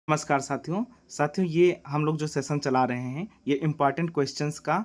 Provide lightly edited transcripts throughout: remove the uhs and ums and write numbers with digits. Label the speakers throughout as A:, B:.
A: नमस्कार साथियों ये हम लोग जो सेशन चला रहे हैं ये इम्पॉर्टेंट क्वेश्चंस का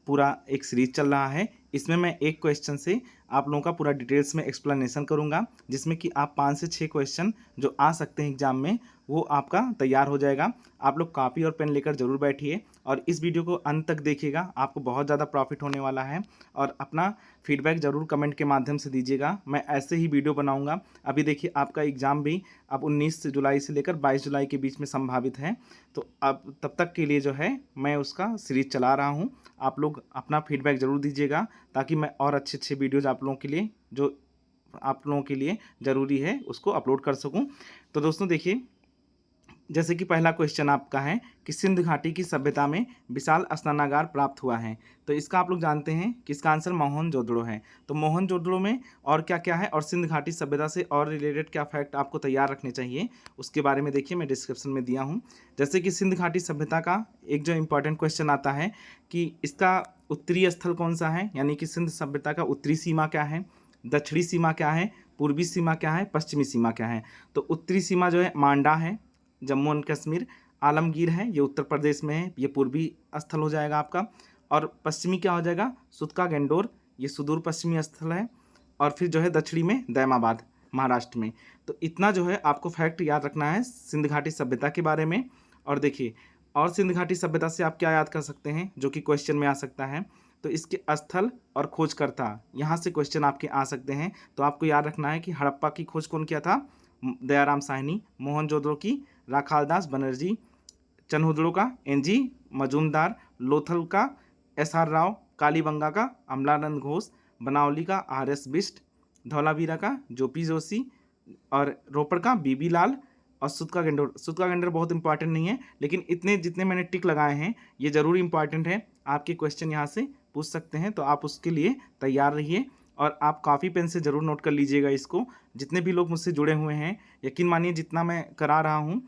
A: पूरा एक सीरीज चल रहा है। इसमें मैं एक क्वेश्चन से आप लोगों का पूरा डिटेल्स में एक्सप्लेनेशन करूंगा, जिसमें कि आप 5 से 6 क्वेश्चन जो आ सकते हैं एग्जाम में वो आपका तैयार हो जाएगा। आप लोग कॉपी और पेन लेकर ज़रूर बैठिए और इस वीडियो को अंत तक देखिएगा, आपको बहुत ज़्यादा प्रॉफिट होने वाला है। और अपना फीडबैक ज़रूर कमेंट के माध्यम से दीजिएगा, मैं ऐसे ही वीडियो बनाऊँगा। अभी देखिए आपका एग्ज़ाम भी अब 19 जुलाई से लेकर 22 जुलाई के बीच में संभावित है, तो अब तब तक के लिए जो है मैं उसका सीरीज चला रहा हूँ। आप लोग अपना फीडबैक ज़रूर दीजिएगा ताकि मैं और अच्छे वीडियोज़ आप लोगों के लिए जो आप लोगों के लिए ज़रूरी है उसको अपलोड कर सकूं। तो दोस्तों देखिए, जैसे कि पहला क्वेश्चन आपका है कि सिंध घाटी की सभ्यता में विशाल स्नानागार प्राप्त हुआ है। तो इसका आप लोग जानते हैं कि इसका आंसर मोहनजोदड़ो है। तो मोहनजोदड़ो में और क्या क्या है और सिंध घाटी सभ्यता से और रिलेटेड क्या फैक्ट आपको तैयार रखने चाहिए उसके बारे में देखिए मैं डिस्क्रिप्शन में दिया हूँ। जैसे कि सिंध घाटी सभ्यता का एक जो इम्पोर्टेंट क्वेश्चन आता है कि इसका उत्तरी स्थल कौन सा है, यानी कि सिंध सभ्यता का उत्तरी सीमा क्या है, दक्षिणी सीमा क्या है, पूर्वी सीमा क्या है, पश्चिमी सीमा क्या है। तो उत्तरी सीमा जो है मांडा है, जम्मू एंड कश्मीर, आलमगीर है, ये उत्तर प्रदेश में है, ये पूर्वी स्थल हो जाएगा आपका। और पश्चिमी क्या हो जाएगा, सुतका गेंडोर, ये सुदूर पश्चिमी स्थल है। और फिर जो है दक्षिणी में दैमाबाद, महाराष्ट्र में। तो इतना जो है आपको फैक्ट याद रखना है सिंध घाटी सभ्यता के बारे में। और देखिए, और सिंध घाटी सभ्यता से आप क्या याद कर सकते हैं जो कि क्वेश्चन में आ सकता है, तो इसके स्थल और खोजकर्ता, यहाँ से क्वेश्चन आपके आ सकते हैं। तो आपको याद रखना है कि हड़प्पा की खोज कौन किया था, दयाराम साहनी, मोहनजोदड़ो की राखालदास बनर्जी, चन्हुदड़ो का एनजी मजूमदार, लोथल का एसआर राव, कालीबंगा का अमलानंद घोष, बनावली का आरएस बिष्ट, धौलावीरा का जोपी जोशी और रोपड़ का बीबी लाल और सुतका गेंडोर बहुत इंपॉर्टेंट नहीं है, लेकिन इतने जितने मैंने टिक लगाए हैं ये ज़रूर इंपॉर्टेंट है। आपके क्वेश्चन यहाँ से पूछ सकते हैं, तो आप उसके लिए तैयार रहिए और आप कॉपी पेन से ज़रूर नोट कर लीजिएगा इसको। जितने भी लोग मुझसे जुड़े हुए हैं, यकीन मानिए जितना मैं करा रहा हूँ,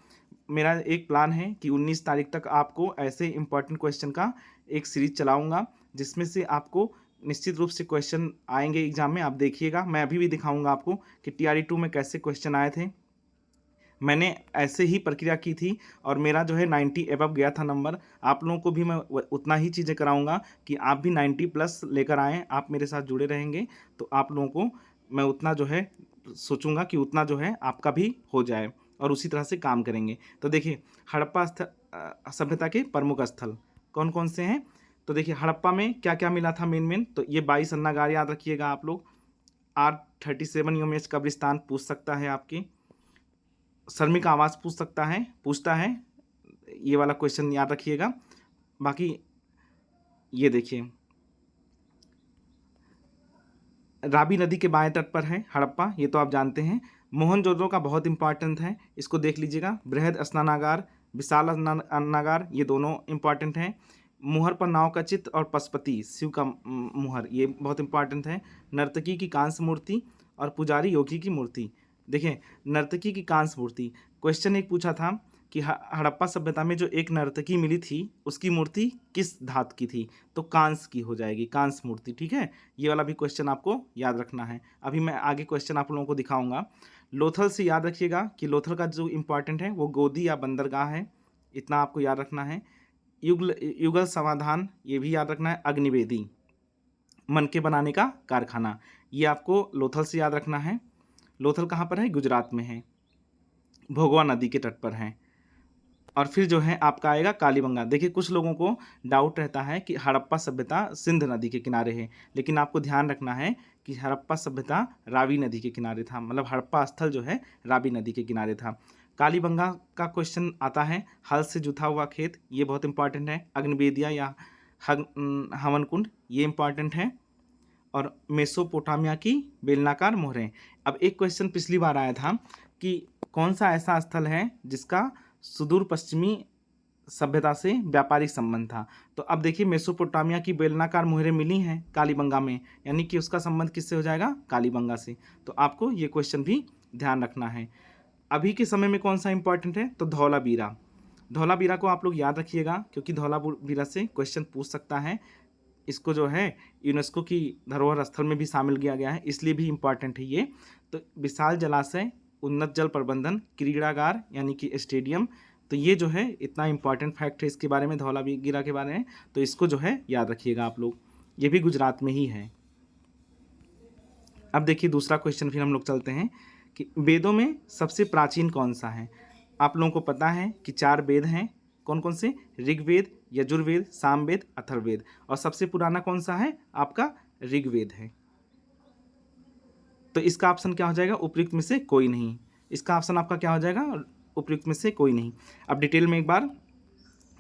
A: मेरा एक प्लान है कि 19 तारीख तक आपको ऐसे इंपॉर्टेंट क्वेश्चन का एक सीरीज चलाऊंगा, जिसमें से आपको निश्चित रूप से क्वेश्चन आएंगे एग्जाम में। आप देखिएगा, मैं अभी भी दिखाऊंगा आपको कि टीआरई 2 में कैसे क्वेश्चन आए थे। मैंने ऐसे ही प्रक्रिया की थी और मेरा जो है 90 एबव गया था नंबर। आप लोगों को भी मैं उतना ही चीज़ें कराऊंगा कि आप भी 90 प्लस लेकर आएँ। आप मेरे साथ जुड़े रहेंगे तो आप लोगों को मैं उतना जो है सोचूंगा कि उतना जो है आपका भी हो जाए और उसी तरह से काम करेंगे। तो देखिए, हड़प्पा सभ्यता के प्रमुख स्थल कौन कौन से हैं। तो देखिए, हड़प्पा में क्या क्या मिला था मेन तो ये 22 अन्नागार याद रखिएगा आप लोग। R37 यूएमएच कब्रिस्तान पूछ सकता है आपकी। श्रमिक आवास पूछता है, ये वाला क्वेश्चन याद रखिएगा। बाकी ये देखिए, रावी नदी के बाएं तट पर है हड़प्पा, ये तो आप जानते हैं। मोहनजोदड़ो का बहुत इंपॉर्टेंट है, इसको देख लीजिएगा। बृहद स्नानागार, विशाल अन्नागार, ये दोनों इंपॉर्टेंट हैं। मुहर पर नाव का चित्र और पशुपति शिव का मुहर, ये बहुत इंपॉर्टेंट है। नर्तकी की कांस्य मूर्ति और पुजारी योगी की मूर्ति। देखिए, नर्तकी की कांस्य मूर्ति, क्वेश्चन एक पूछा था कि हड़प्पा सभ्यता में जो एक नर्तकी मिली थी उसकी मूर्ति किस धातु की थी, तो कांस्य की हो जाएगी, कांस्य मूर्ति। ठीक है, ये वाला भी क्वेश्चन आपको याद रखना है। अभी मैं आगे क्वेश्चन आप लोगों को दिखाऊंगा। लोथल से याद रखिएगा कि लोथल का जो इंपॉर्टेंट है वो गोदी या बंदरगाह है, इतना आपको याद रखना है। युगल समाधान, ये भी याद रखना है। अग्निवेदी, मनके बनाने का कारखाना, ये आपको लोथल से याद रखना है। लोथल कहाँ पर है, गुजरात में है, भोगवा नदी के तट पर है। और फिर जो है आपका आएगा कालीबंगा। देखिए, कुछ लोगों को डाउट रहता है कि हड़प्पा सभ्यता सिंध नदी के किनारे है, लेकिन आपको ध्यान रखना है कि हड़प्पा सभ्यता रावी नदी के किनारे था, मतलब हड़प्पा स्थल जो है रावी नदी के किनारे था। कालीबंगा का क्वेश्चन आता है, हल से जुता हुआ खेत, ये बहुत इंपॉर्टेंट है। अग्निवेदिया या हवन कुंड, ये इंपॉर्टेंट है। और मेसोपोटामिया की बेलनाकार मोहरें। अब एक क्वेश्चन पिछली बार आया था कि कौन सा ऐसा स्थल है जिसका सुदूर पश्चिमी सभ्यता से व्यापारिक संबंध था। तो अब देखिए, मेसोपोटामिया की बेलनाकार मोहरें मिली हैं कालीबंगा में, यानी कि उसका संबंध किससे हो जाएगा, कालीबंगा से। तो आपको ये क्वेश्चन भी ध्यान रखना है। अभी के समय में कौन सा इंपॉर्टेंट है, तो धौलावीरा। धौलावीरा को आप लोग याद रखिएगा क्योंकि धौलावीरा से क्वेश्चन पूछ सकता है। इसको जो है यूनेस्को की धरोहर स्थल में भी शामिल किया गया है, इसलिए भी इम्पॉर्टेंट है ये। तो विशाल जलाशय, उन्नत जल प्रबंधन, क्रीड़ागार यानी कि स्टेडियम, तो ये जो है इतना इंपॉर्टेंट फैक्ट है इसके बारे में, धौलावीरा के बारे में, तो इसको जो है याद रखिएगा आप लोग। ये भी गुजरात में ही है। अब देखिए दूसरा क्वेश्चन फिर हम लोग चलते हैं कि वेदों में सबसे प्राचीन कौन सा है। आप लोगों को पता है कि 4 वेद हैं, कौन कौन से, ऋग्वेद, यजुर्वेद, सामवेद, अथर्ववेद, और सबसे पुराना कौन सा है आपका, ऋग्वेद है। तो इसका ऑप्शन क्या हो जाएगा, उपयुक्त में से कोई नहीं। इसका ऑप्शन आपका क्या हो जाएगा, उपयुक्त में से कोई नहीं। अब डिटेल में एक बार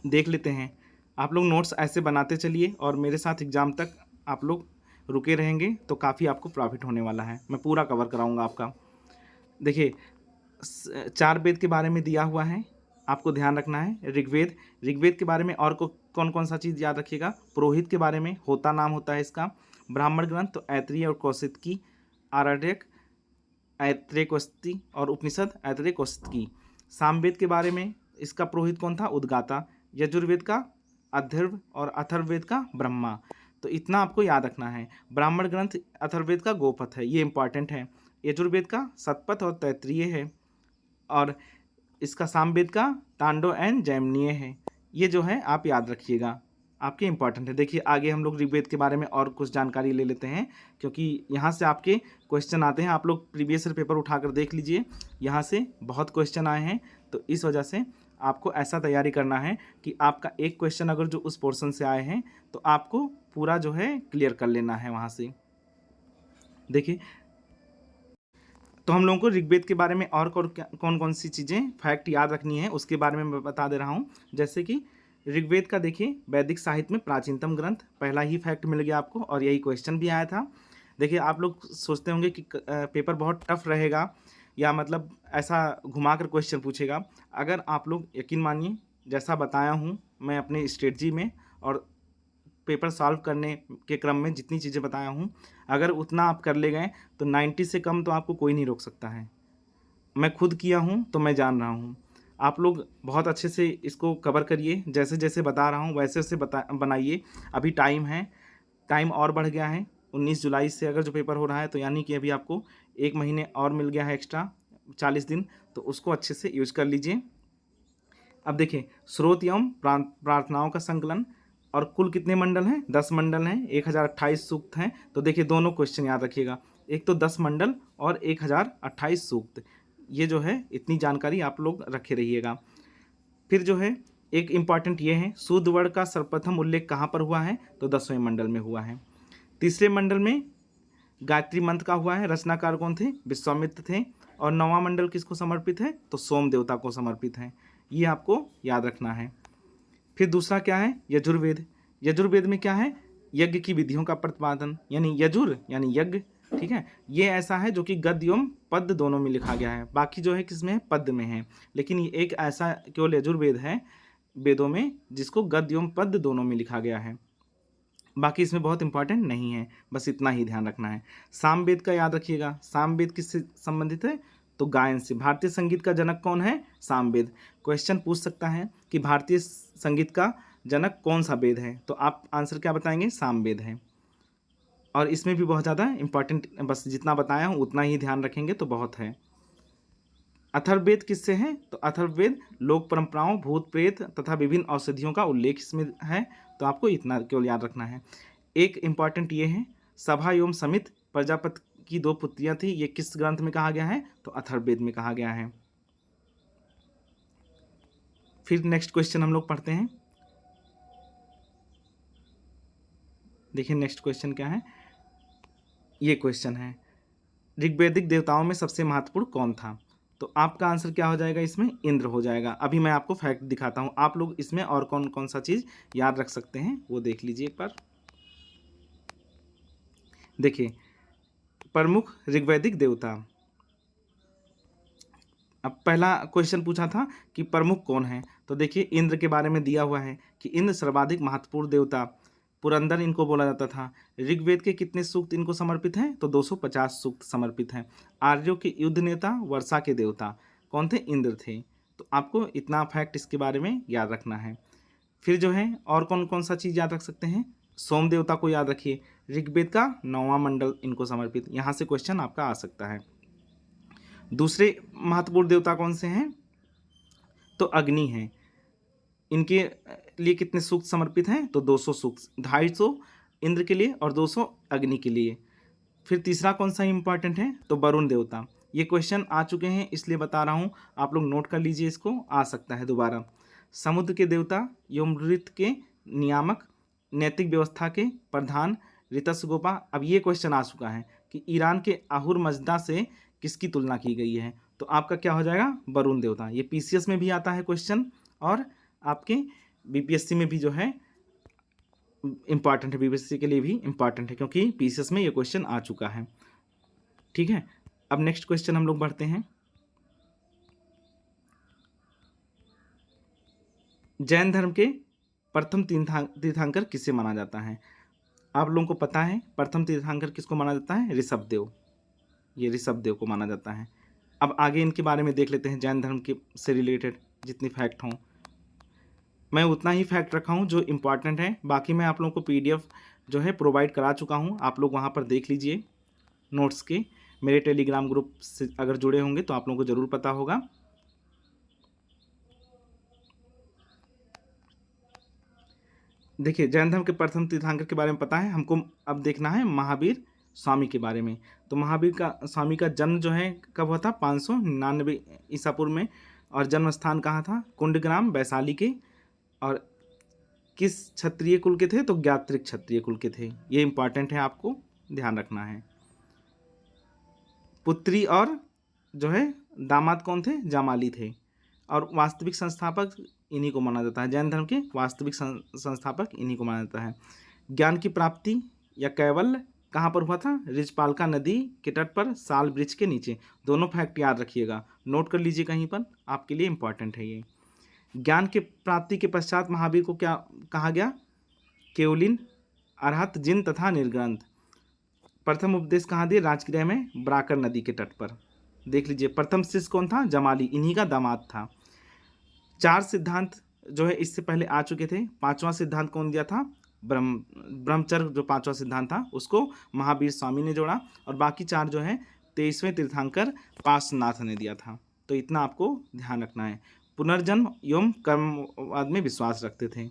A: देख लेते हैं। आप लोग नोट्स ऐसे बनाते चलिए और मेरे साथ एग्जाम तक आप लोग रुके रहेंगे तो काफ़ी आपको प्रॉफिट होने वाला है, मैं पूरा कवर कराऊंगा आपका। देखिए 4 वेद के बारे में दिया हुआ है, आपको ध्यान रखना है। ऋग्वेद, ऋग्वेद के बारे में और कौन कौन सा चीज़ याद रखिएगा, पुरोहित के बारे में, होता नाम होता है इसका। ब्राह्मण ग्रंथ तो ऐत्रेय और कौशिकी, आरण्यक, ऐत्रेय और उपनिषद ऐत्रेय कौशिकी। सामवेद के बारे में इसका पुरोहित कौन था, उद्गाता। यजुर्वेद का अथर्व और अथर्ववेद का ब्रह्मा। तो इतना आपको याद रखना है। ब्राह्मण ग्रंथ अथर्ववेद का गोपथ है, ये इंपॉर्टेंट है। यजुर्वेद का सतपथ और तैत्रीय है, और इसका सामवेद का तांडव एंड जैमिनीय है। ये जो है आप याद रखिएगा, आपके इंपॉर्टेंट है। देखिए आगे हम लोग ऋग्वेद के बारे में और कुछ जानकारी ले लेते हैं, क्योंकि यहाँ से आपके क्वेश्चन आते हैं। आप लोग प्रीवियस ईयर पेपर उठाकर देख लीजिए, यहाँ से बहुत क्वेश्चन आए हैं। तो इस वजह से आपको ऐसा तैयारी करना है कि आपका एक क्वेश्चन अगर जो उस पोर्शन से आए हैं तो आपको पूरा जो है क्लियर कर लेना है वहाँ से। देखिए तो हम लोगों को ऋग्वेद के बारे में और कौन कौन सी चीज़ें फैक्ट याद रखनी है उसके बारे में मैं बता दे रहा हूँ। जैसे कि ऋग्वेद का देखिए वैदिक साहित्य में प्राचीनतम ग्रंथ, पहला ही फैक्ट मिल गया आपको, और यही क्वेश्चन भी आया था। देखिए आप लोग सोचते होंगे कि पेपर बहुत टफ रहेगा या मतलब ऐसा घुमा कर क्वेश्चन पूछेगा। अगर आप लोग यकीन मानिए जैसा बताया हूँ मैं अपने स्ट्रेटजी में और पेपर सॉल्व करने के क्रम में जितनी चीज़ें बताया हूँ, अगर उतना आप कर ले गए तो 90 से कम तो आपको कोई नहीं रोक सकता है। मैं खुद किया हूँ तो मैं जान रहा हूँ। आप लोग बहुत अच्छे से इसको कवर करिए, जैसे जैसे बता रहा हूँ वैसे वैसे बनाइए। अभी टाइम है, टाइम और बढ़ गया है। 19 जुलाई से अगर जो पेपर हो रहा है तो यानी कि अभी आपको 1 महीने और मिल गया है एक्स्ट्रा, 40 दिन, तो उसको अच्छे से यूज कर लीजिए। अब देखिए स्रोत एवं प्रार्थनाओं का संकलन, और कुल कितने मंडल हैं, 10 मंडल हैं, 1028 सूक्त हैं। तो देखिए दोनों क्वेश्चन याद रखिएगा, एक तो 10 मंडल और 1028 सूक्त, ये जो है इतनी जानकारी आप लोग रखे रहिएगा। फिर जो है एक इम्पॉर्टेंट ये है, शुद्ध वर्ण का सर्वप्रथम उल्लेख कहाँ पर हुआ है, तो 10वें मंडल में हुआ है। तीसरे मंडल में गायत्री मंत्र का हुआ है, रचनाकार कौन थे, विश्वामित्र थे। और 9वां मंडल किसको समर्पित है, तो सोम देवता को समर्पित है। ये आपको याद रखना है। फिर दूसरा क्या है, यजुर्वेद। यजुर्वेद में क्या है, यज्ञ की विधियों का प्रतिपादन, यानी यजुर यानी यज्ञ, ठीक है। ये ऐसा है जो कि गद्य एवं पद्य दोनों में लिखा गया है, बाकी जो है किसमें है, पद्य में है। लेकिन ये एक ऐसा केवल यजुर्वेद है वेदों में जिसको गद्य एवं पद्य दोनों में लिखा गया है, बाकी इसमें बहुत इंपॉर्टेंट नहीं है, बस इतना ही ध्यान रखना है। सामवेद का याद रखिएगा, सामवेद किससे संबंधित है, तो गायन से। भारतीय संगीत का जनक कौन है, सामवेद। क्वेश्चन पूछ सकता है कि भारतीय संगीत का जनक कौन सा वेद है, तो आप आंसर क्या बताएंगे, सामवेद है। और इसमें भी बहुत ज़्यादा इंपॉर्टेंट, बस जितना बताया हूँ उतना ही ध्यान रखेंगे तो बहुत है। अथर्ववेद किससे है, तो अथर्ववेद लोक परंपराओं, भूत प्रेत तथा विभिन्न औषधियों का उल्लेख इसमें है, तो आपको इतना केवल याद रखना है। एक इम्पॉर्टेंट ये है, सभा एवं समित प्रजापति की 2 पुत्रियां थी, ये किस ग्रंथ में कहा गया है, तो अथर्ववेद में कहा गया है। फिर नेक्स्ट क्वेश्चन हम लोग पढ़ते हैं। देखिए नेक्स्ट क्वेश्चन क्या है, ये क्वेश्चन है, ऋग्वैदिक देवताओं में सबसे महत्वपूर्ण कौन था, तो आपका आंसर क्या हो जाएगा, इसमें इंद्र हो जाएगा। अभी मैं आपको फैक्ट दिखाता हूँ, आप लोग इसमें और कौन कौन सा चीज़ याद रख सकते हैं वो देख लीजिए एक बार। देखिए प्रमुख ऋग्वैदिक देवता, अब पहला क्वेश्चन पूछा था कि प्रमुख कौन है, तो देखिए इंद्र के बारे में दिया हुआ है कि इंद्र सर्वाधिक महत्वपूर्ण देवता, पुरंदर इनको बोला जाता था। ऋग्वेद के कितने सूक्त इनको समर्पित हैं, तो 250 सूक्त समर्पित हैं। आर्यों के युद्ध नेता, वर्षा के देवता कौन थे, इंद्र थे। तो आपको इतना फैक्ट इसके बारे में याद रखना है। फिर जो है और कौन कौन सा चीज़ याद रख सकते हैं, सोम देवता को याद रखिए, ऋग्वेद का 9वां मंडल इनको समर्पित, यहाँ से क्वेश्चन आपका आ सकता है। दूसरे महत्वपूर्ण देवता कौन से हैं, तो अग्नि है। इनके लिए कितने सूक्त समर्पित हैं? तो 200 सूक्त, 250 इंद्र के लिए और 200 अग्नि के लिए। फिर तीसरा कौन सा इंपॉर्टेंट है? तो वरुण देवता। ये क्वेश्चन आ चुके हैं इसलिए बता रहा हूँ, आप लोग नोट कर लीजिए, इसको आ सकता है दोबारा। समुद्र के देवता, यमृत के नियामक, नैतिक व्यवस्था के प्रधान, ऋतस्गोपा। अब ये क्वेश्चन आ चुका है कि ईरान के आहुर मजदा से किसकी तुलना की गई है? तो आपका क्या हो जाएगा? वरुण देवता। ये पीसीएस में भी आता है क्वेश्चन और आपके बीपीएससी में भी जो है इंपॉर्टेंट है, बीपीएससी के लिए भी इंपॉर्टेंट है क्योंकि पीसीएस में ये क्वेश्चन आ चुका है। ठीक है, अब नेक्स्ट क्वेश्चन हम लोग बढ़ते हैं। जैन धर्म के प्रथम तीर्थंकर किसे माना जाता है? आप लोगों को पता है प्रथम तीर्थंकर किसको माना जाता है? ऋषभदेव। ये ऋषभदेव को माना जाता है। अब आगे इनके बारे में देख लेते हैं, जैन धर्म के से रिलेटेड जितनी फैक्ट हों। मैं उतना ही फैक्ट रखा हूँ जो इम्पॉर्टेंट है, बाकी मैं आप लोगों को पीडीएफ जो है प्रोवाइड करा चुका हूँ, आप लोग वहाँ पर देख लीजिए नोट्स के। मेरे टेलीग्राम ग्रुप से अगर जुड़े होंगे तो आप लोगों को ज़रूर पता होगा। देखिए, जैन धर्म के प्रथम तीर्थंकर के बारे में पता है हमको। अब देखना है महावीर स्वामी के बारे में। तो महावीर का स्वामी का जन्म जो है कब हुआ था? 599 ईसा पूर्व में। और जन्म स्थान कहाँ था? कुंडग्राम, वैशाली के। और किस क्षत्रिय कुल के थे? तो ज्ञात्रिक क्षत्रिय कुल के थे। ये इंपॉर्टेंट है, आपको ध्यान रखना है। पुत्री और जो है दामाद कौन थे? जामाली थे। और वास्तविक संस्थापक इन्हीं को माना जाता है, जैन धर्म के वास्तविक संस्थापक इन्हीं को माना जाता है। ज्ञान की प्राप्ति या कैवल्य कहाँ पर हुआ था? रिजपालका नदी के तट पर, साल वृक्ष के नीचे। दोनों फैक्ट याद रखिएगा, नोट कर लीजिए कहीं पर, आपके लिए इंपॉर्टेंट है ये। ज्ञान के प्राप्ति के पश्चात महावीर को क्या कहा गया? केवलिन, अरहत, जिन तथा निर्ग्रंथ। प्रथम उपदेश कहाँ दिए? राजगृह में, ब्राकर नदी के तट पर। देख लीजिए, प्रथम शिष्य कौन था? जमाली, इन्हीं का दामाद था। 4 सिद्धांत जो है इससे पहले आ चुके थे। 5वां सिद्धांत कौन दिया था? ब्रह्मचर्य, जो 5वां सिद्धांत था उसको महावीर स्वामी ने जोड़ा। और बाकी 4 जो है 23वें तीर्थंकर पार्श्वनाथ ने दिया था। तो इतना आपको ध्यान रखना है। पुनर्जन्म एवं कर्मवाद में विश्वास रखते थे।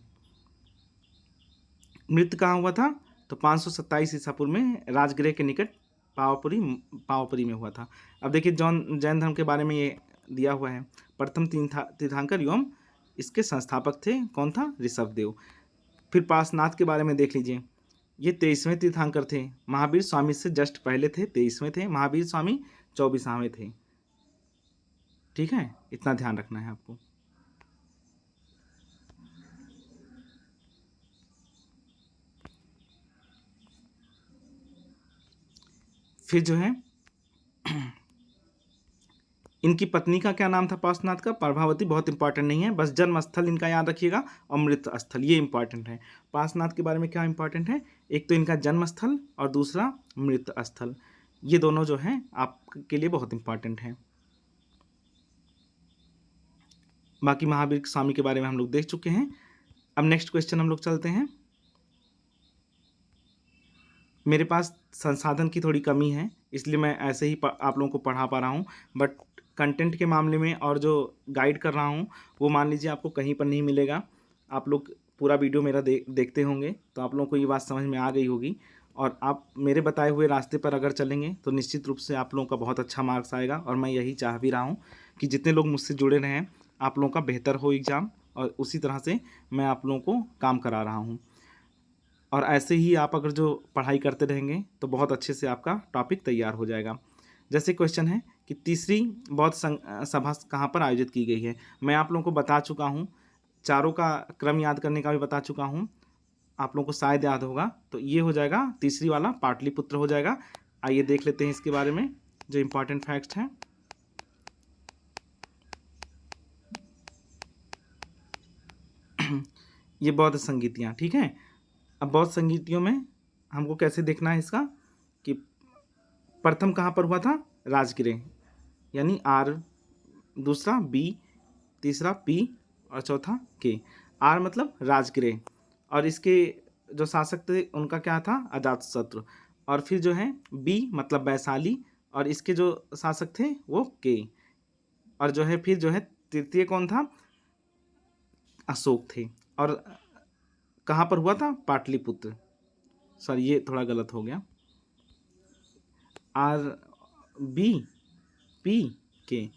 A: मृत्यु कहाँ हुआ था? तो 527 ईसा पूर्व में राजगृह के निकट पावापुरी में हुआ था। अब देखिए, जैन धर्म के बारे में ये दिया हुआ है। प्रथम तीर्थंकर एवं इसके संस्थापक थे, कौन था? ऋषभदेव। फिर पार्श्वनाथ के बारे में देख लीजिए, ये 23वें तीर्थंकर थे। महावीर स्वामी से जस्ट पहले थे, 23वें थे। महावीर स्वामी 24वें थे। ठीक है, इतना ध्यान रखना है आपको। फिर जो है इनकी पत्नी का क्या नाम था पार्श्वनाथ का? प्रभावती। बहुत इंपॉर्टेंट नहीं है, बस जन्म स्थल इनका याद रखिएगा और मृत्यु स्थल, ये इंपॉर्टेंट है। पार्श्वनाथ के बारे में क्या इंपॉर्टेंट है? एक तो इनका जन्म स्थल और दूसरा मृत्यु स्थल, ये दोनों जो हैं आपके लिए बहुत इंपॉर्टेंट हैं। बाकी महावीर स्वामी के बारे में हम लोग देख चुके हैं। अब नेक्स्ट क्वेश्चन हम लोग चलते हैं। मेरे पास संसाधन की थोड़ी कमी है, इसलिए मैं ऐसे ही आप लोगों को पढ़ा पा रहा हूँ, बट कंटेंट के मामले में और जो गाइड कर रहा हूँ वो मान लीजिए आपको कहीं पर नहीं मिलेगा। आप लोग पूरा वीडियो मेरा देखते होंगे तो आप लोगों को ये बात समझ में आ गई होगी, और आप मेरे बताए हुए रास्ते पर अगर चलेंगे तो निश्चित रूप से आप लोगों का बहुत अच्छा मार्क्स आएगा। और मैं यही चाह भी रहा हूँ कि जितने लोग मुझसे जुड़े रहें आप लोगों का बेहतर हो एग्ज़ाम, और उसी तरह से मैं आप लोगों को काम करा रहा हूँ। और ऐसे ही आप अगर जो पढ़ाई करते रहेंगे तो बहुत अच्छे से आपका टॉपिक तैयार हो जाएगा। जैसे क्वेश्चन है कि तीसरी बौद्ध सभा कहाँ पर आयोजित की गई है? मैं आप लोगों को बता चुका हूँ, चारों का क्रम याद करने का भी बता चुका हूँ, आप लोगों को शायद याद होगा। तो ये हो जाएगा तीसरी वाला, पाटलिपुत्र हो जाएगा। आइए देख लेते हैं इसके बारे में जो इम्पोर्टेंट फैक्ट्स हैं। ये बौद्ध संगीतियाँ, ठीक है। अब बौद्ध संगीतियों में हमको कैसे देखना है इसका कि प्रथम कहाँ पर हुआ था? राजगृह, यानी आर, दूसरा बी, तीसरा पी और चौथा के। आर मतलब राजगृह, और इसके जो शासक थे उनका क्या था? अजातशत्रु। और फिर जो है बी मतलब वैशाली, और इसके जो शासक थे वो के। और जो है फिर जो है तृतीय कौन था? अशोक थे। और कहाँ पर हुआ था? पाटलिपुत्र। सॉरी, ये थोड़ा गलत हो गया। आर बी पी के।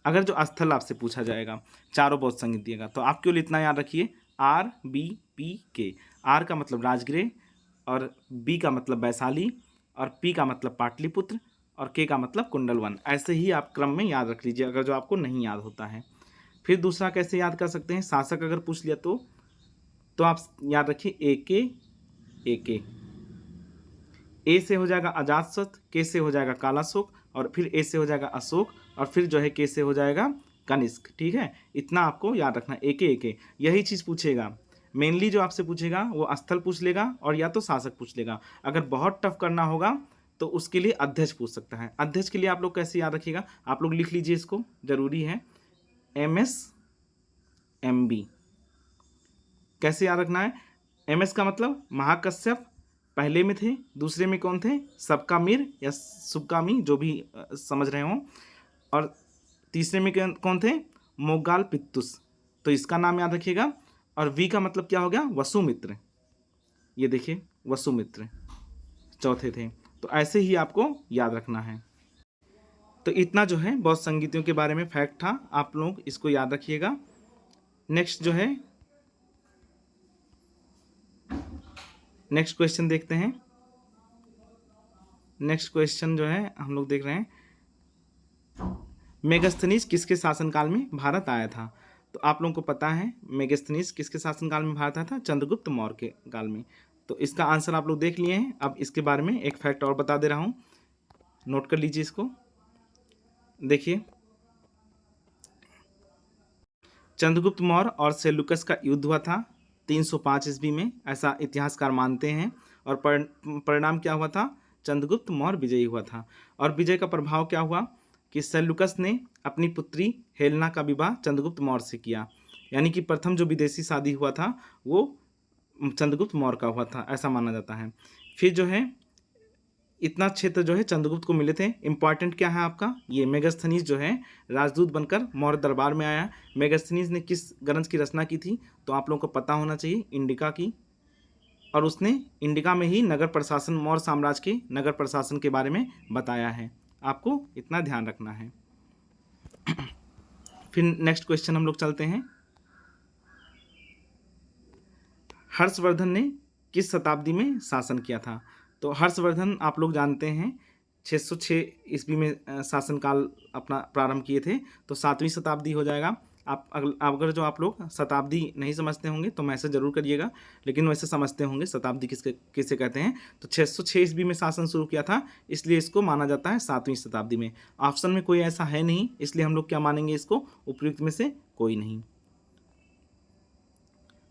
A: अगर जो स्थल आपसे पूछा जाएगा, चारों बहुत संगीत दिएगा, तो आप केवल इतना याद रखिए, आर बी पी के। आर का मतलब राजगृह, और बी का मतलब वैशाली, और पी का मतलब पाटलिपुत्र, और के का मतलब कुंडलवन। ऐसे ही आप क्रम में याद रख लीजिए अगर जो आपको नहीं याद होता है। फिर दूसरा कैसे याद कर सकते हैं? शासक अगर पूछ लिया तो आप याद रखिए ए के। ए से हो जाएगा अजातशत्रु, के से हो जाएगा कालाशोक, और फिर ए से हो जाएगा अशोक, और फिर जो है के से हो जाएगा कनिष्क। ठीक है, इतना आपको याद रखना, एक यही चीज़ पूछेगा। मेनली जो आपसे पूछेगा वो स्थल पूछ लेगा और या तो शासक पूछ लेगा। अगर बहुत टफ करना होगा तो उसके लिए अध्यक्ष पूछ सकता है। अध्यक्ष के लिए आप लोग कैसे याद रखिएगा? आप लोग लिख लीजिए, इसको जरूरी है, MSMB। कैसे याद रखना है? MS का मतलब महाकश्यप पहले में थे, दूसरे में कौन थे? सबका मीर या सुबकामी, जो भी समझ रहे हो, और तीसरे में कौन थे? मोगाल पित्तुस। तो इसका नाम याद रखिएगा। और V का मतलब क्या हो गया? वसुमित्र। ये देखिए, वसुमित्र चौथे थे। तो ऐसे ही आपको याद रखना है। तो इतना जो है बहुत संगीतियों के बारे में फैक्ट था, आप लोग इसको याद रखिएगा। नेक्स्ट जो है, नेक्स्ट क्वेश्चन देखते हैं। नेक्स्ट क्वेश्चन जो है हम लोग देख रहे हैं, मेगास्थनीज किसके शासनकाल में भारत आया था? तो आप लोगों को पता है मेगास्थनीज किसके शासनकाल में भारत आया था? चंद्रगुप्त मौर्य के काल में। तो इसका आंसर आप लोग देख लिए हैं। अब इसके बारे में एक फैक्ट और बता दे रहा हूँ, नोट कर लीजिए इसको। देखिए, चंद्रगुप्त मौर्य और सेल्यूकस का युद्ध हुआ था 305 ईस्वी में, ऐसा इतिहासकार मानते हैं। और परिणाम क्या हुआ था? चंद्रगुप्त मौर्य विजयी हुआ था। और विजय का प्रभाव क्या हुआ कि सेल्यूकस ने अपनी पुत्री हेलेना का विवाह चंद्रगुप्त मौर्य से किया। यानी कि प्रथम जो विदेशी शादी हुआ था वो चंद्रगुप्त मौर्य का हुआ था, ऐसा माना जाता है। फिर जो है इतना क्षेत्र जो है चंद्रगुप्त को मिले थे। इंपॉर्टेंट क्या है आपका? ये मेगास्थनीज जो है राजदूत बनकर मौर्य दरबार में आया। मेगास्थनीज ने किस ग्रंथ की रचना की थी? तो आप लोगों को पता होना चाहिए, इंडिका की। और उसने इंडिका में ही नगर प्रशासन, मौर्य साम्राज्य के नगर प्रशासन के बारे में बताया है। आपको इतना ध्यान रखना है। फिर नेक्स्ट क्वेश्चन हम लोग चलते हैं। हर्षवर्धन ने किस शताब्दी में शासन किया था? तो हर्षवर्धन आप लोग जानते हैं 606 ईस्वी में शासनकाल अपना प्रारंभ किए थे। तो 7वीं शताब्दी हो जाएगा। आप अगर जो आप लोग शताब्दी नहीं समझते होंगे तो मैसेज जरूर करिएगा, लेकिन वैसे समझते होंगे शताब्दी किसे कहते हैं। तो 606 ईस्वी में शासन शुरू किया था, इसलिए इसको माना जाता है 7वीं शताब्दी में। ऑप्शन में कोई ऐसा है नहीं, इसलिए हम लोग क्या मानेंगे इसको? उपयुक्त में से कोई नहीं।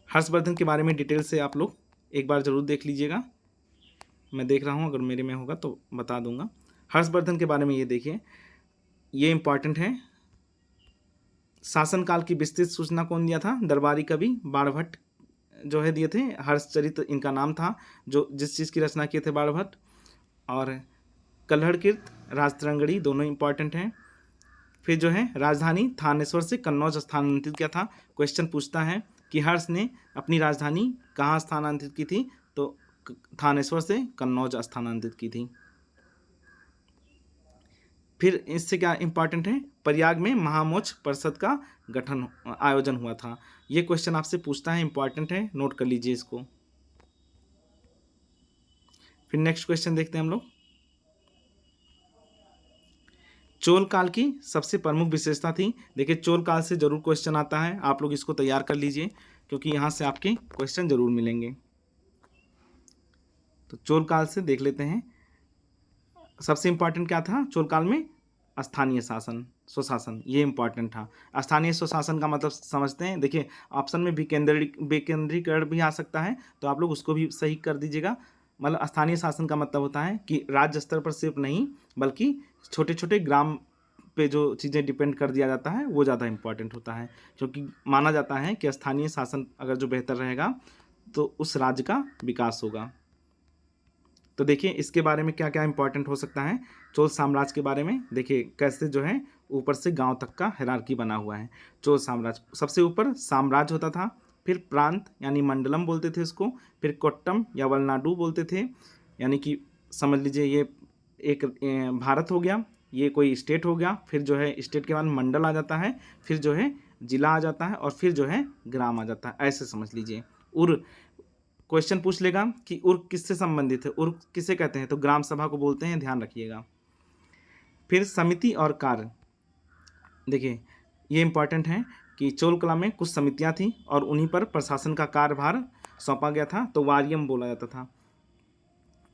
A: हर्षवर्धन के बारे में डिटेल से आप लोग एक बार ज़रूर देख लीजिएगा। मैं देख रहा हूँ, अगर मेरे में होगा तो बता दूंगा। हर्षवर्धन के बारे में ये देखिए, ये इंपॉर्टेंट है। शासनकाल की विस्तृत सूचना कौन दिया था? दरबारी कवि बाणभट्ट जो है दिए थे। हर्षचरित इनका नाम था, जो जिस चीज़ की रचना किए थे बाणभट्ट। और कल्हड़कृत, राजतरंगड़ी दोनों इंपॉर्टेंट हैं। फिर जो है राजधानी थानेश्वर से कन्नौज स्थानांतरित किया था। क्वेश्चन पूछता है कि हर्ष ने अपनी राजधानी कहाँ स्थानांतरित की थी? तो थानेश्वर से कन्नौज स्थानांतरित की थी। फिर इससे क्या इंपॉर्टेंट है? प्रयाग में महामोक्ष परिषद का गठन आयोजन हुआ था। ये क्वेश्चन आपसे पूछता है, इंपॉर्टेंट है, नोट कर लीजिए इसको। फिर नेक्स्ट क्वेश्चन देखते हैं हम लोग। चोल काल की सबसे प्रमुख विशेषता थी। देखिए, चोल काल से जरूर क्वेश्चन आता है, आप लोग इसको तैयार कर लीजिए क्योंकि यहाँ से आपके क्वेश्चन जरूर मिलेंगे। तो चोल काल से देख लेते हैं। सबसे इंपॉर्टेंट क्या था चोल काल में? स्थानीय शासन, स्वशासन, ये इंपॉर्टेंट था। स्थानीय स्वशासन का मतलब समझते हैं। देखिए, ऑप्शन में विकेंद्रीकरण भी आ सकता है, तो आप लोग उसको भी सही कर दीजिएगा। मतलब स्थानीय शासन का मतलब होता है कि राज्य स्तर पर सिर्फ नहीं, बल्कि छोटे छोटे ग्राम पे जो चीज़ें डिपेंड कर दिया जाता है वो ज़्यादा इंपॉर्टेंट होता है, क्योंकि माना जाता है कि स्थानीय शासन अगर जो बेहतर रहेगा तो उस राज्य का विकास होगा। तो देखिए, इसके बारे में क्या क्या इंपॉर्टेंट हो सकता है। चोल साम्राज्य के बारे में देखिए, कैसे जो है ऊपर से गांव तक का हायरार्की बना हुआ है। चोल साम्राज्य, सबसे ऊपर साम्राज्य होता था, फिर प्रांत यानी मंडलम बोलते थे उसको, फिर कोट्टम या वलनाडु बोलते थे, यानी कि समझ लीजिए ये एक भारत हो गया, ये कोई स्टेट हो गया, फिर जो है स्टेट के बाद मंडल आ जाता है, फिर जो है जिला आ जाता है, और फिर जो है ग्राम आ जाता है, ऐसे समझ लीजिए। उर क्वेश्चन पूछ लेगा कि उर किससे संबंधित है, उर किसे कहते हैं, तो ग्राम सभा को बोलते हैं, ध्यान रखिएगा। फिर समिति और कार्य, देखिए ये इंपॉर्टेंट है कि चोल कला में कुछ समितियां थी और उन्हीं पर प्रशासन का कार्यभार सौंपा गया था, तो वारियम बोला जाता था।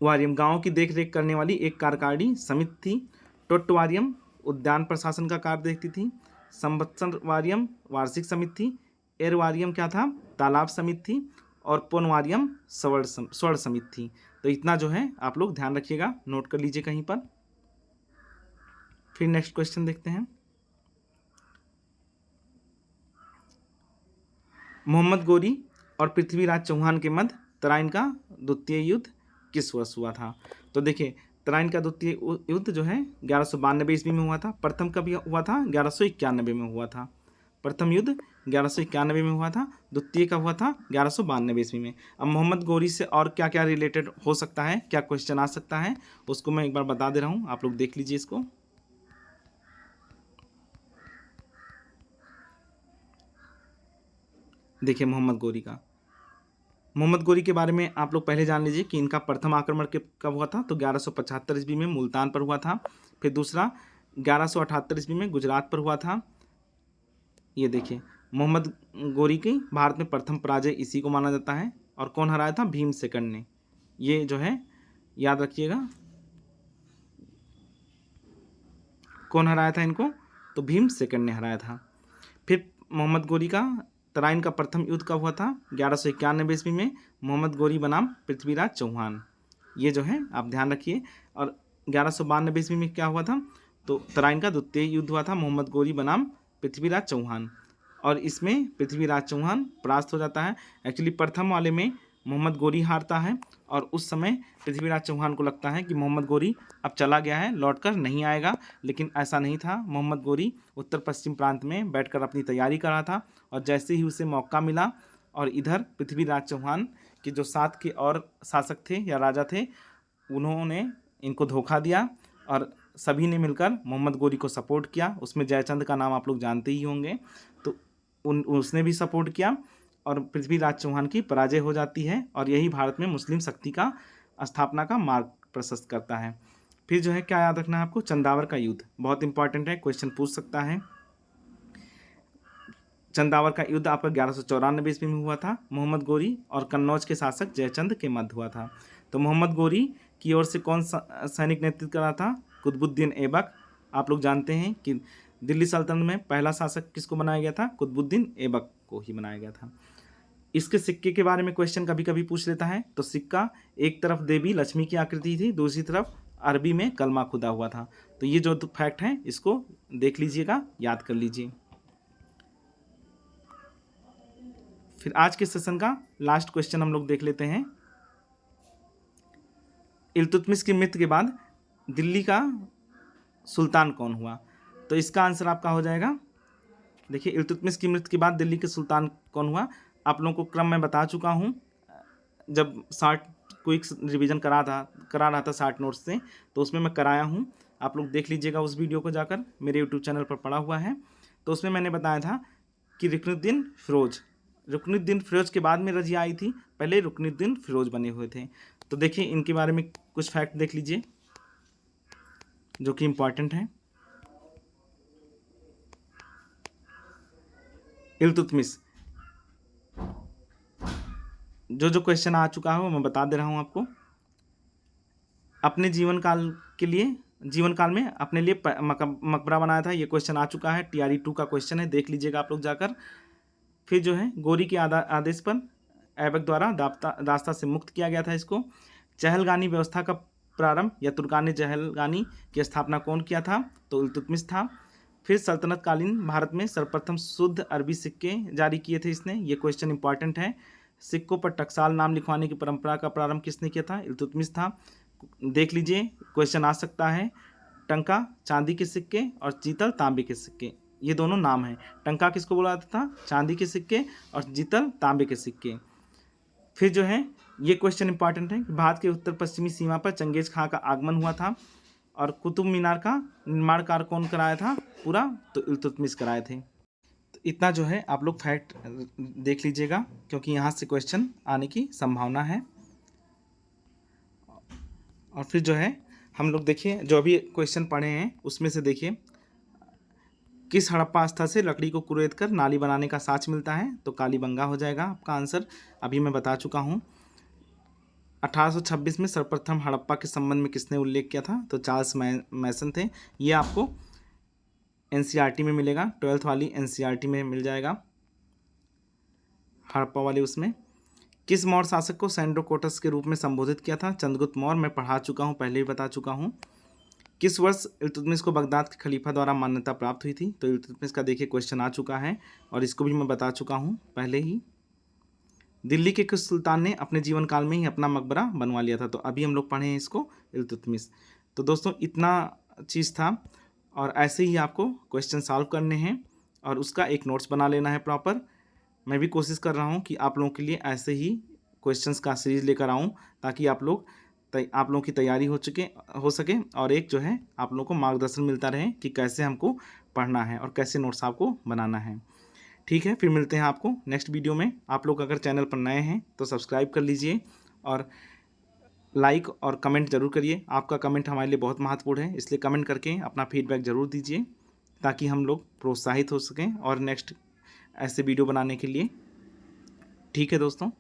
A: वारियम गांव की देखरेख करने वाली एक कार्यकारिणी समिति थी। टोट्टवारियम उद्यान प्रशासन का कार्य देखती थी। संवत्सर वारियम वार्षिक समिति थी। एरवारियम क्या था, तालाब समिति थी। और पोनवारियम स्वर्ण समिति थी। तो इतना जो है आप लोग ध्यान रखिएगा, नोट कर लीजिए कहीं पर। फिर नेक्स्ट क्वेश्चन देखते हैं। मोहम्मद गोरी और पृथ्वीराज चौहान के मध्य तराइन का द्वितीय युद्ध किस वर्ष हुआ था? तो देखिए तराइन का द्वितीय युद्ध जो है 1192 ईस्वी में हुआ था। प्रथम कब हुआ था? 1191 में हुआ था। प्रथम युद्ध 1191 में हुआ था, द्वितीय कब हुआ था? 1192 ईस्वी में। अब मोहम्मद गोरी से और क्या क्या रिलेटेड हो सकता है, क्या क्वेश्चन आ सकता है, उसको मैं एक बार बता दे रहा हूँ, आप लोग देख लीजिए इसको। देखिए मोहम्मद गोरी के बारे में आप लोग पहले जान लीजिए कि इनका प्रथम आक्रमण कब हुआ था, तो 1175 ईस्वी में मुल्तान पर हुआ था। फिर दूसरा 1178 ईस्वी में गुजरात पर हुआ था। ये देखिए मोहम्मद गोरी की भारत में प्रथम पराजय इसी को माना जाता है। और कौन हराया था? भीमसेकंड ने। ये जो है याद रखिएगा, कौन हराया था इनको? तो भीमसेकंड ने हराया था। फिर मोहम्मद गोरी का तराइन का प्रथम युद्ध कब हुआ था? 1191 ईस्वी में। मोहम्मद गोरी बनाम पृथ्वीराज चौहान, ये जो है आप ध्यान रखिए। और 1192 ईस्वी में क्या हुआ था? तो तराइन का द्वितीय युद्ध हुआ था, मोहम्मद गोरी बनाम पृथ्वीराज चौहान, और इसमें पृथ्वीराज चौहान परास्त हो जाता है। एक्चुअली प्रथम वाले में मोहम्मद गोरी हारता है, और उस समय पृथ्वीराज चौहान को लगता है कि मोहम्मद गोरी अब चला गया है, लौटकर नहीं आएगा, लेकिन ऐसा नहीं था। मोहम्मद गोरी उत्तर पश्चिम प्रांत में बैठकर अपनी तैयारी कर रहा था, और जैसे ही उसे मौका मिला, और इधर पृथ्वीराज चौहान के जो साथ के और शासक थे या राजा थे, उन्होंने इनको धोखा दिया, और सभी ने मिलकर मोहम्मद गोरी को सपोर्ट किया। उसमें जयचंद का नाम आप लोग जानते ही होंगे, तो उसने भी सपोर्ट किया, और पृथ्वीराज चौहान की पराजय हो जाती है, और यही भारत में मुस्लिम शक्ति का स्थापना का मार्ग प्रशस्त करता है। फिर जो है क्या याद रखना है आपको? चंदावर का युद्ध बहुत इंपॉर्टेंट है, क्वेश्चन पूछ सकता है। चंदावर का युद्ध आपका 1194 ईस्वी में हुआ था। मोहम्मद गोरी और कन्नौज के शासक जयचंद के मध्य हुआ था। तो मोहम्मद गोरी की ओर से कौन सैनिक नेतृत्व कर रहा था? कुतुबुद्दीन ऐबक। आप लोग जानते हैं कि दिल्ली सल्तनत में पहला शासक किसको बनाया गया था? कुतुबुद्दीन ऐबक को ही बनाया गया था। इसके सिक्के के बारे में क्वेश्चन कभी कभी पूछ लेता है। तो सिक्का एक तरफ देवी लक्ष्मी की आकृति थी, दूसरी तरफ अरबी में कलमा खुदा हुआ था। तो ये जो फैक्ट है इसको देख लीजिएगा, याद कर लीजिए। फिर आज के सेशन का लास्ट क्वेश्चन हम लोग देख लेते हैं। इल्तुतमिश की मृत्यु के बाद दिल्ली का सुल्तान कौन हुआ? तो इसका आंसर आपका हो जाएगा, देखिए इल्तुतमिश की मृत्यु के बाद दिल्ली के सुल्तान कौन हुआ? आप लोगों को क्रम मैं बता चुका हूँ, जब शार्ट क्विक रिवीजन करा रहा था शार्ट नोट्स से, तो उसमें मैं कराया हूँ। आप लोग देख लीजिएगा उस वीडियो को जाकर, मेरे यूट्यूब चैनल पर पड़ा हुआ है। तो उसमें मैंने बताया था कि रुकनुद्दीन फिरोज के बाद में रजिया आई थी, पहले रुकनुद्दीन फिरोज बने हुए थे। तो देखिए इनके बारे में कुछ फैक्ट देख लीजिए जो कि इम्पॉर्टेंट है। इल्तुतमिश, जो क्वेश्चन आ चुका है वो मैं बता दे रहा हूँ आपको। अपने जीवन काल में अपने लिए मकबरा बनाया था, ये क्वेश्चन आ चुका है, TRE 2 का क्वेश्चन है, देख लीजिएगा आप लोग जाकर। फिर जो है गोरी के आदेश पर ऐबक द्वारा दास्ता से मुक्त किया गया था इसको। चहलगानी व्यवस्था का प्रारंभ या तुर्कान चहलगानी की स्थापना कौन किया था? तो इल्तुतमिश था। फिर सल्तनत कालीन भारत में सर्वप्रथम शुद्ध अरबी सिक्के जारी किए थे इसने, ये क्वेश्चन इंपॉर्टेंट है। सिक्कों पर टकसाल नाम लिखवाने की परंपरा का प्रारंभ किसने किया था? इल्तुतमिश था। देख लीजिए क्वेश्चन आ सकता है। टंका चांदी के सिक्के और चीतल तांबे के सिक्के, ये दोनों नाम हैं। टंका किसको बोला जाता था? चांदी के सिक्के, और जीतल तांबे के सिक्के। फिर जो है ये क्वेश्चन इंपॉर्टेंट है कि भारत के उत्तर पश्चिमी सीमा पर चंगेज खां का आगमन हुआ था और कुतुब मीनार का निर्माण कार्य कौन कराया था पूरा? तो इल्तुतमिश कराए थे। तो इतना जो है आप लोग फैक्ट देख लीजिएगा, क्योंकि यहाँ से क्वेश्चन आने की संभावना है। और फिर जो है हम लोग देखिए जो अभी क्वेश्चन पढ़े हैं उसमें से देखिए, किस हड़प्पा स्थल से लकड़ी को कुरेद कर नाली बनाने का साँच मिलता है? तो कालीबंगा हो जाएगा आपका आंसर, अभी मैं बता चुका हूँ। 1826 में सर्वप्रथम हड़प्पा के संबंध में किसने उल्लेख किया था? तो चार्ल्स मैसन थे। ये आपको एनसीईआरटी में मिलेगा, 12th वाली एनसीईआरटी में मिल जाएगा हड़प्पा वाले उसमें। किस मौर्य शासक को सैंड्रोकोटस के रूप में संबोधित किया था? चंद्रगुप्त मौर्य, मैं पढ़ा चुका हूँ, पहले ही बता चुका हूँ। किस वर्ष इल्तुतमिश को बगदाद के खलीफा द्वारा मान्यता प्राप्त हुई थी? तो इल्तुतमिश का देखिए क्वेश्चन आ चुका है और इसको भी मैं बता चुका हूँ पहले ही। दिल्ली के किस सुल्तान ने अपने जीवन काल में ही अपना मकबरा बनवा लिया था? तो अभी हम लोग पढ़े हैं इसको, इल्तुतमिश। तो दोस्तों इतना चीज़ था, और ऐसे ही आपको क्वेश्चन सॉल्व करने हैं और उसका एक नोट्स बना लेना है प्रॉपर। मैं भी कोशिश कर रहा हूँ कि आप लोगों के लिए ऐसे ही क्वेश्चंस का सीरीज़ लेकर आऊँ, ताकि आप लोगों की तैयारी हो सके और एक जो है आप लोगों को मार्गदर्शन मिलता रहे कि कैसे हमको पढ़ना है और कैसे नोट्स आपको बनाना है। ठीक है, फिर मिलते हैं आपको नेक्स्ट वीडियो में। आप लोग अगर चैनल पर नए हैं तो सब्सक्राइब कर लीजिए और लाइक और कमेंट ज़रूर करिए। आपका कमेंट हमारे लिए बहुत महत्वपूर्ण है, इसलिए कमेंट करके अपना फीडबैक ज़रूर दीजिए, ताकि हम लोग प्रोत्साहित हो सकें और नेक्स्ट ऐसे वीडियो बनाने के लिए। ठीक है दोस्तों।